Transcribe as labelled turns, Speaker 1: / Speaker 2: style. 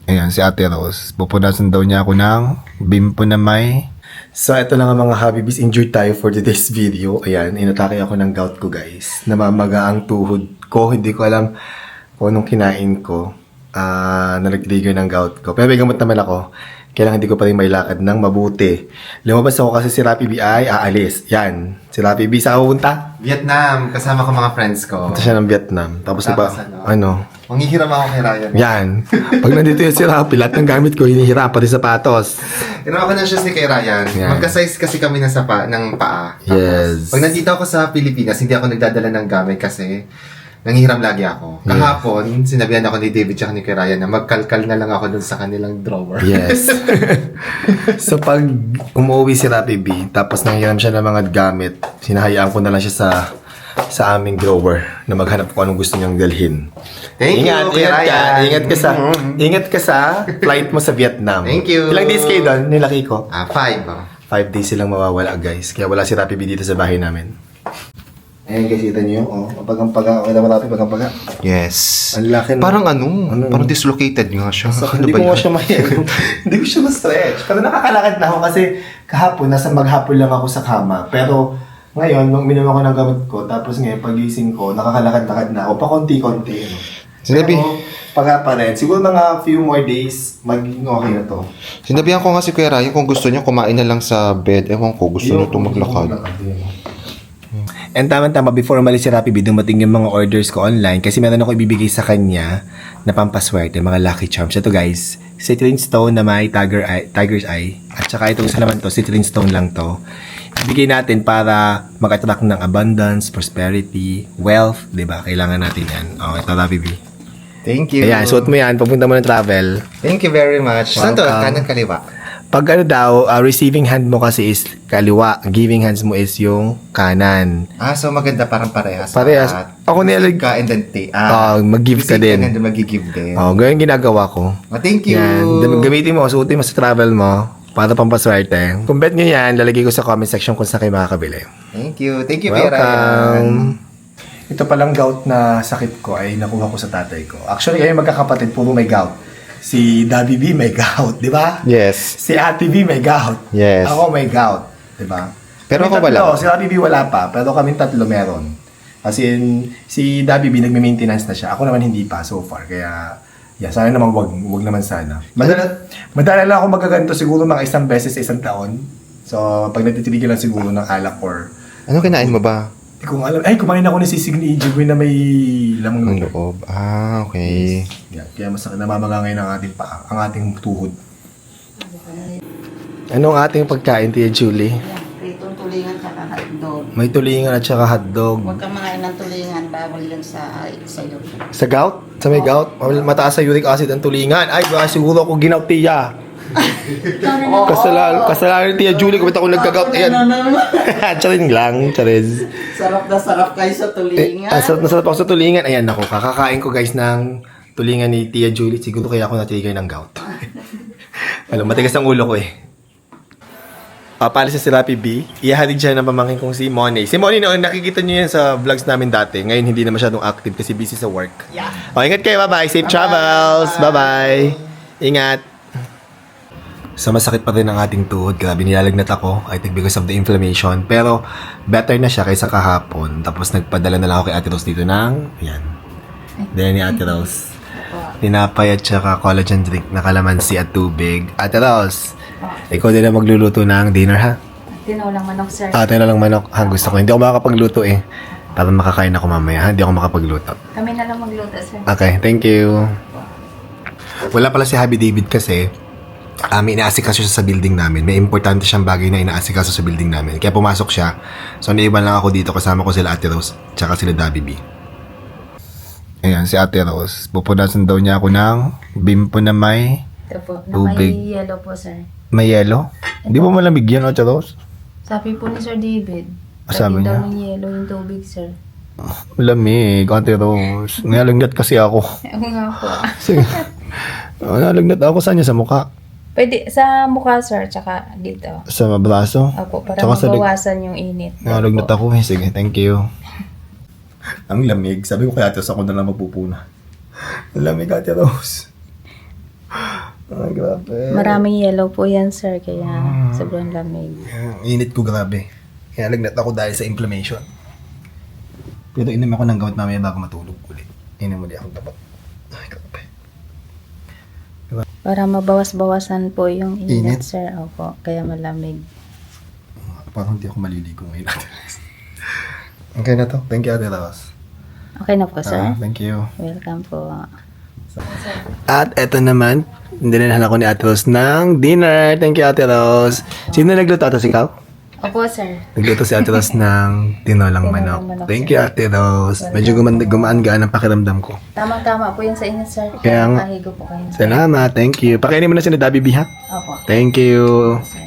Speaker 1: Ayan, si Ate Rose. Pupunasan daw niya ako ng bimpo na may... So, ito lang ang mga Habibis. Injured tayo for today's video. Ayan, inatake ako ng gout ko, guys. Namamaga ang tuhod ko. Hindi ko alam kung anong kinain ko. Nag-trigger ng gout ko. Pero may gamot naman ako. Kailangan hindi ko pa rin may lakad ng mabuti. Lumabas ako kasi si Rappi B ay aalis. Yan. Si Rappi B, saan ka pupunta?
Speaker 2: Vietnam, kasama ko mga friends ko.
Speaker 1: Punta siya ng Vietnam. Tapos
Speaker 2: Tapos
Speaker 1: diba, ano?
Speaker 2: Manghihiram ako kay Ryan.
Speaker 1: Yan. Pag nandito yung si Rappi, lahat ng gamit ko, hinihiram, pati sapatos.
Speaker 2: Hinawa ko ng shoes ni kay Ryan.
Speaker 1: Yan.
Speaker 2: Magka-size kasi kami ng paa.
Speaker 1: Yes.
Speaker 2: Pag nandito ako sa Pilipinas, hindi ako nagdadala ng gamit kasi nanghihiram lagi ako. Kahapon, sinabihan ako ni David at ni kay Ryan na magkalkal na lang ako dun sa kanilang drawer.
Speaker 1: Yes. So, pag umuwi si Rappi B, tapos nanghiram siya ng mga gamit, sinahayaan ko na lang siya sa aming drawer na maghanap ko anong gusto niyang dalhin.
Speaker 2: Thank you, Kuya Ryan.
Speaker 1: Ingat ka sa flight mo sa Vietnam.
Speaker 2: Thank you.
Speaker 1: Ilang days kayo doon? Nilaki ko.
Speaker 2: 5.
Speaker 1: 5 days silang mawawala, guys. Kaya wala si Rappi B dito sa bahay namin. Ayan, guys, kita niyo. Oh, pagang-paga. Okay naman natin, pagang-paga.
Speaker 2: Yes.
Speaker 1: Ang laki na.
Speaker 2: Parang parang
Speaker 1: no?
Speaker 2: dislocated nga siya.
Speaker 1: Hindi ko nga siya hindi ko siya ma-stretch. Pero nakakalakad na ako kasi kahapon, maghapon lang ako sa kama. Pero ngayon, nung minum ako ng gamot ko, tapos ngayon, pagising ko, nakakalakad-lakad na ako. Pa-konti-konti. No?
Speaker 2: Sinabi.
Speaker 1: Pero, pa rin. Siguro mga few more days, magiging okay na to.
Speaker 2: Sinabihan ko nga si Kuya Ryan kung gusto niya kumain na lang sa bed. Ewan ko, gusto niya itong maglakad.
Speaker 1: And tama-tama, before umalis si Rappi B, dumating yung mga orders ko online kasi meron ako ibibigay sa kanya na pampaswerte, mga lucky charms. Ito guys, citrine stone na may tiger's eye. At saka itong isa naman to, citrine stone lang to. Ibigay natin para mag-attract ng abundance, prosperity, wealth, di ba? Kailangan natin yan. Oh, ito Rappi B.
Speaker 2: Thank you.
Speaker 1: Ayan, suot mo yan, papunta mo ng travel.
Speaker 2: Thank you very much. Saan to? Kanan kaliwa?
Speaker 1: Pag ano daw, receiving hand mo kasi is kaliwa, giving hands mo is yung kanan.
Speaker 2: So maganda parang parehas.
Speaker 1: Parehas. Ako nilag...
Speaker 2: Ka and then
Speaker 1: mag-give ka din.
Speaker 2: And then mag-give din.
Speaker 1: Ganyan ginagawa ko.
Speaker 2: Thank you.
Speaker 1: Yan. Gamitin mo, suotin mo sa travel mo para pampaswerte. Kung bet nyo yan, lalagay ko sa comment section kung saan kayo makakabili.
Speaker 2: Thank you. Thank you, Kuya Ryan.
Speaker 1: Welcome. Ito palang gout na sakit ko ay nakuha ko sa tatay ko. Actually, kayo magkakapatid, puro may gout. Si Daddy B may gout, di ba?
Speaker 2: Yes.
Speaker 1: Si Ate B may gout.
Speaker 2: Yes.
Speaker 1: Ako may gout, di ba?
Speaker 2: Pero
Speaker 1: Kami
Speaker 2: ako wala.
Speaker 1: tatlo, si Ate B wala pa, pero kami tatlo meron. Kasi si Daddy B nagme-maintenance na siya. Ako naman hindi pa so far, kaya sana naman wag naman sana. Madala lang ako magaganto siguro mga isang beses sa isang taon. So, pag nagtitigil lang siguro ng alak or...
Speaker 2: Ano kinain mo ba?
Speaker 1: Hindi ko alam. Ay, kumain ako ni Sisig ni Ijigoy na may lamang
Speaker 2: Ang loob. Okay.
Speaker 1: Yeah, kaya mas namamaga ngayon ang ating paa, ang ating tuhod. Anong ating pagkain, Tia Julie?
Speaker 3: Pritong tulingan sa hotdog.
Speaker 1: May tulingan at saka hotdog.
Speaker 3: Huwag kang makain ng tulingan, bawal lang sa iyo.
Speaker 1: Sa gout? Sa may gout? Mataas sa uric acid ang tulingan. Ay, baka siguro ako ginaut, Tia. Kasalanan ni Tia Julie kung ba't ako nagka-gout. Ayan. Charin lang, charis.
Speaker 3: Sarap na sarap kayo sa tulingan.
Speaker 1: Sarap na sarap ako sa tulingan. Ayan ako, kakakain ko guys ng tulingan ni Tia Julie. Siguro kaya ako na-trigger ng gout. Alam, matigas ang ulo ko eh. Papalis sa si Rappi B. Ihahatid siya ng pamangkin kong si Money. Si Money noon, nakikita niyo yan sa vlogs namin dati. Ngayon hindi na masyadong active kasi busy sa work.
Speaker 3: Yeah.
Speaker 1: Ingat kayo. Bye-bye. Safe travels. Bye-bye. Ingat. So masakit pa rin ang ating tuhod. Grabe, nilalagnat ako. I think because of the inflammation. Pero better na siya kaysa kahapon. Tapos nagpadala na lang ako kay Ate Rose dito ng... Yan. Dahil ni Ate Rose. Tinapay at saka collagen drink na kalamansi at tubig. Ate Rose, ikaw din na magluluto ng dinner, ha?
Speaker 3: Tinolang manok, sir.
Speaker 1: Tinolang manok. Gusto ko. Hindi ako makakapagluto eh. Para makakain ako mamaya, ha? Hindi ako makapagluto.
Speaker 3: Kami na lang magluto, sir.
Speaker 1: Okay, thank you. Wala pala si Happy David kasi inaasikaso siya sa building namin. May importante siyang bagay na inaasikaso sa building namin. Kaya pumasok siya. So, naiwan lang ako dito. Kasama ko sila Ate Rose tsaka sila Daddy B. Ayan, si Ate Rose. Pupunasan daw niya ako ng bimpo na may
Speaker 3: Ito po, na
Speaker 1: tubig.
Speaker 3: may yellow po, sir.
Speaker 1: May yelo? Hindi mo malamig yan, Ate Rose?
Speaker 3: Sabi po ni Sir David.
Speaker 1: Sabi niya?
Speaker 3: daw ng yellow yung tubig, sir.
Speaker 1: Malamig, Ate Rose. Nalagnat kasi ako.
Speaker 3: Ako nga po.
Speaker 1: Sige. Nalagnat ako. Saan niya? Sa mukha?
Speaker 3: Pwede, sa mukha, sir, tsaka dito.
Speaker 1: Sa braso?
Speaker 3: Opo, para
Speaker 1: Tsaka sa
Speaker 3: mabawasan yung init.
Speaker 1: Nalagnat ako eh. Sige, thank you. Ang lamig. Sabi ko kay Ate Rose, ako na lang magpupuna. Ang lamig, Ate Rose. Ay, grabe.
Speaker 3: Maraming yellow po yan, sir. Kaya sobrang lamig.
Speaker 1: Ang init ko, grabe. Kaya lagnat ako dahil sa inflammation. Pero inom ako ng gamot mamaya bago matulog ulit. Inom ulit akong tapat. Ay, grabe.
Speaker 3: Para mabawas-bawasan po yung
Speaker 1: Init?
Speaker 3: init, sir. Opo, kaya malamig.
Speaker 1: Parang hindi ako maliligo ngayon. Okay na to. Thank you, Ate Rose.
Speaker 3: Okay na po, sir.
Speaker 1: Thank you.
Speaker 3: Welcome po.
Speaker 1: At eto naman, dinilhan ako ni Ate Rose ng dinner. Thank you, Ate Rose. Sino nagluto? Ito si Ikaw?
Speaker 3: Opo, sir.
Speaker 1: Nagluto si Ate Rose ng tinolang manok.
Speaker 3: manok,
Speaker 1: Thank you, Ate Rose. Medyo gumaan-gaan ang pakiramdam ko.
Speaker 3: Tamang-tama po yan sa inyo, sir.
Speaker 1: Kaya nga.
Speaker 3: Kahigo po kayo.
Speaker 1: Salamat. Thank you. Pakainin mo na si Dabi B, ha?
Speaker 3: Opo.
Speaker 1: Thank you.
Speaker 3: Sir.